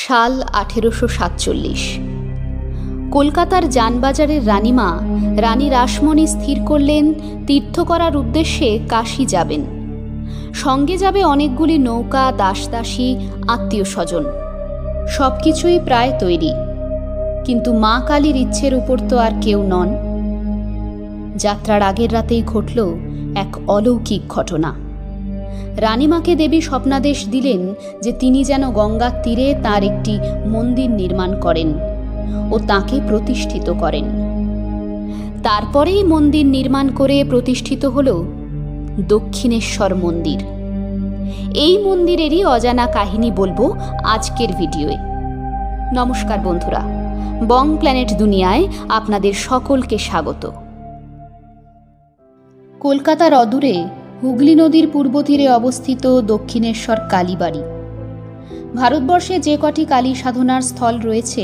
সাল 1847। কলকাতার জানবাজারের রানীমা রানী রাসমণি স্থির করলেন তীর্থ করার উদ্দেশ্যে কাশী যাবেন। সঙ্গে যাবে অনেকগুলি নৌকা, দাসদাসী, আত্মীয় স্বজন। সব কিছুই প্রায় তৈরি, কিন্তু মা কালীর ইচ্ছের উপর তো আর কেউ নন। যাত্রার আগের রাতেই ঘটল এক অলৌকিক ঘটনা। রানীমাকে দেবী স্বপ্নাদেশ দিলেন যে তিনি যেন গঙ্গার তীরে তার একটি মন্দির নির্মাণ করেন ও তাকে প্রতিষ্ঠিত করেন। তারপরেই মন্দির নির্মাণ করে প্রতিষ্ঠিত হল দক্ষিণেশ্বর মন্দির। এই মন্দিরেরই অজানা কাহিনী বলবো আজকের ভিডিওয়ে। নমস্কার বন্ধুরা, বং প্ল্যানেট দুনিয়ায় আপনাদের সকলকে স্বাগত। কলকাতার অদূরে হুগলি নদীর পূর্ব তীরে অবস্থিত দক্ষিণেশ্বর কালীবাড়ি। ভারতবর্ষে যে কটি কালী সাধনার স্থল রয়েছে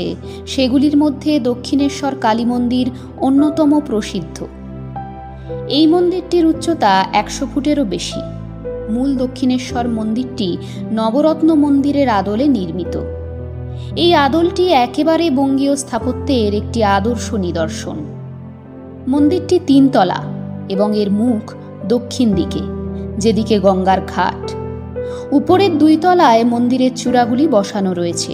সেগুলির মধ্যে দক্ষিণেশ্বর কালী মন্দির অন্যতম প্রসিদ্ধ। এই মন্দিরটির উচ্চতা 100 ফুটেরও বেশি। মূল দক্ষিণেশ্বর মন্দিরটি নবরত্ন মন্দিরের আদলে নির্মিত। এই আদলটি একেবারে বঙ্গীয় স্থাপত্যের একটি আদর্শ নিদর্শন। মন্দিরটি 3 তলা এবং এর মুখ দক্ষিণ দিকে, যেদিকে গঙ্গার ঘাট। উপরের 2 তলায় মন্দিরের চূড়াগুলি বসানো রয়েছে।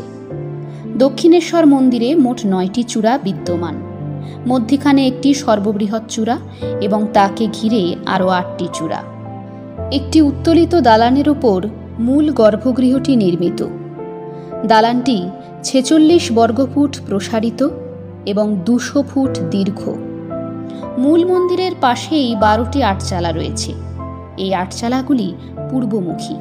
দক্ষিণেশ্বর মন্দিরে মোট 9টি চূড়া বিদ্যমান। মধ্যিখানে একটি সর্ববৃহৎ চূড়া এবং তাকে ঘিরে আরও 8টি চূড়া। একটি উত্তোলিত দালানের ওপর মূল গর্ভগৃহটি নির্মিত। দালানটি 46 বর্গফুট প্রসারিত এবং 200 ফুট দীর্ঘ। মূল মন্দিরের পাশেই 12টি আটচালা রয়েছে। এই আটচালাগুলি পূর্বমুখী।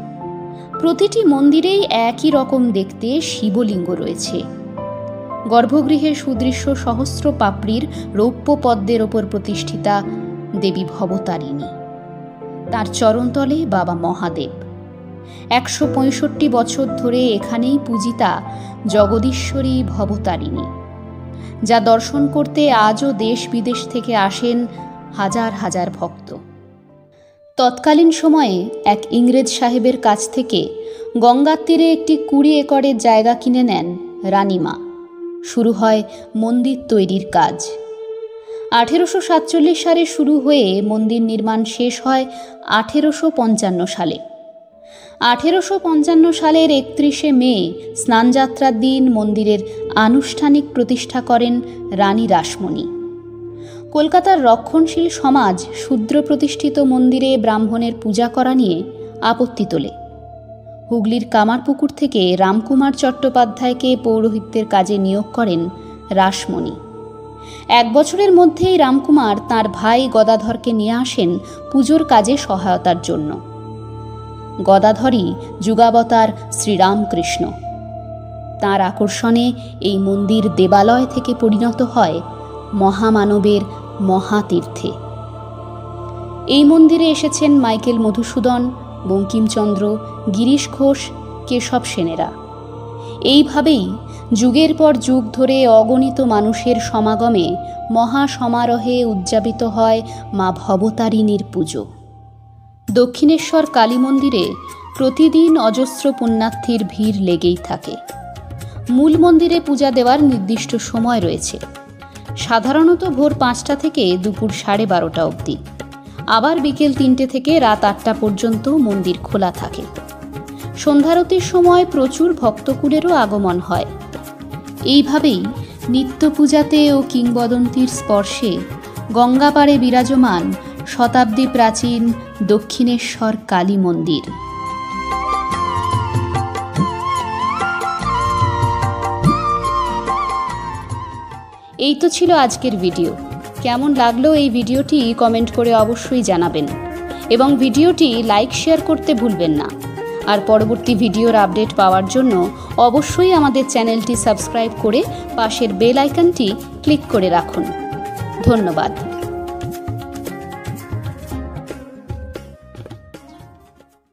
প্রতিটি মন্দিরেই একই রকম দেখতে শিবলিঙ্গ রয়েছে। গর্ভগৃহে সুদৃশ্য সহস্র পাপড়ির রৌপ্য পদ্মের ওপর প্রতিষ্ঠিতা দেবী ভবতারিণী। তার চরণতলে বাবা মহাদেব। 165 বছর ধরে এখানেই পূজিতা জগদীশ্বরী ভবতারিণী, যা দর্শন করতে আজও দেশ বিদেশ থেকে আসেন হাজার হাজার ভক্ত। তৎকালীন সময়ে এক ইংরেজ সাহেবের কাছ থেকে গঙ্গার তীরে একটি 20 একরের জায়গা কিনে নেন রানীমা। শুরু হয় মন্দির তৈরির কাজ। 1847 সালে শুরু হয়ে মন্দির নির্মাণ শেষ হয় 1855 সালে। 1855 সালের 31শে মে স্নানযাত্রার দিন মন্দিরের আনুষ্ঠানিক প্রতিষ্ঠা করেন রানী রাসমণি। কলকাতার রক্ষণশীল সমাজ শূদ্র প্রতিষ্ঠিত মন্দিরে ব্রাহ্মণের পূজা করা নিয়ে আপত্তি তোলে। হুগলির কামারপুকুর থেকে রামকুমার চট্টোপাধ্যায়কে পৌরোহিত্যের কাজে নিয়োগ করেন রাসমণি। 1 বছরের মধ্যেই রামকুমার তাঁর ভাই গদাধরকে নিয়ে আসেন পুজোর কাজে সহায়তার জন্য। গদাধরই যুগাবতার শ্রীরামকৃষ্ণ। তাঁর আকর্ষণে এই মন্দির দেবালয় থেকে পরিণত হয় মহামানবের মহাতীর্থে। এই মন্দিরে এসেছেন মাইকেল মধুসূদন, বঙ্কিমচন্দ্র, গিরিশ ঘোষ, কেশব সেনেরা। এইভাবেই যুগের পর যুগ ধরে অগণিত মানুষের সমাগমে মহাসমারোহে উদযাপিত হয় মা ভবতারিণীর পুজো। দক্ষিণেশ্বর কালী মন্দিরে প্রতিদিন অজস্র পুণ্যার্থীর ভিড় লেগেই থাকে। মূল মন্দিরে পূজা দেওয়ার নির্দিষ্ট সময় রয়েছে। সাধারণত ভোর 5টা থেকে দুপুর 12:30 অবধি। আবার বিকেল 3টে থেকে রাত 8টা পর্যন্ত মন্দির খোলা থাকে। সন্ধ্যারতির সময় প্রচুর ভক্তকুলেরও আগমন হয়। এইভাবেই নিত্য পূজাতে ও কিংবদন্তির স্পর্শে গঙ্গাপাড়ে বিরাজমান শতাব্দী প্রাচীন দক্ষিণেশ্বর কালী মন্দির। এই তো ছিল আজকের ভিডিও। কেমন লাগলো এই ভিডিওটি কমেন্ট করে অবশ্যই জানাবেন এবং ভিডিওটি লাইক শেয়ার করতে ভুলবেন না। আর পরবর্তী ভিডিওর আপডেট পাওয়ার জন্য অবশ্যই আমাদের চ্যানেলটি সাবস্ক্রাইব করে পাশের বেল আইকনটি ক্লিক করে রাখুন। ধন্যবাদ।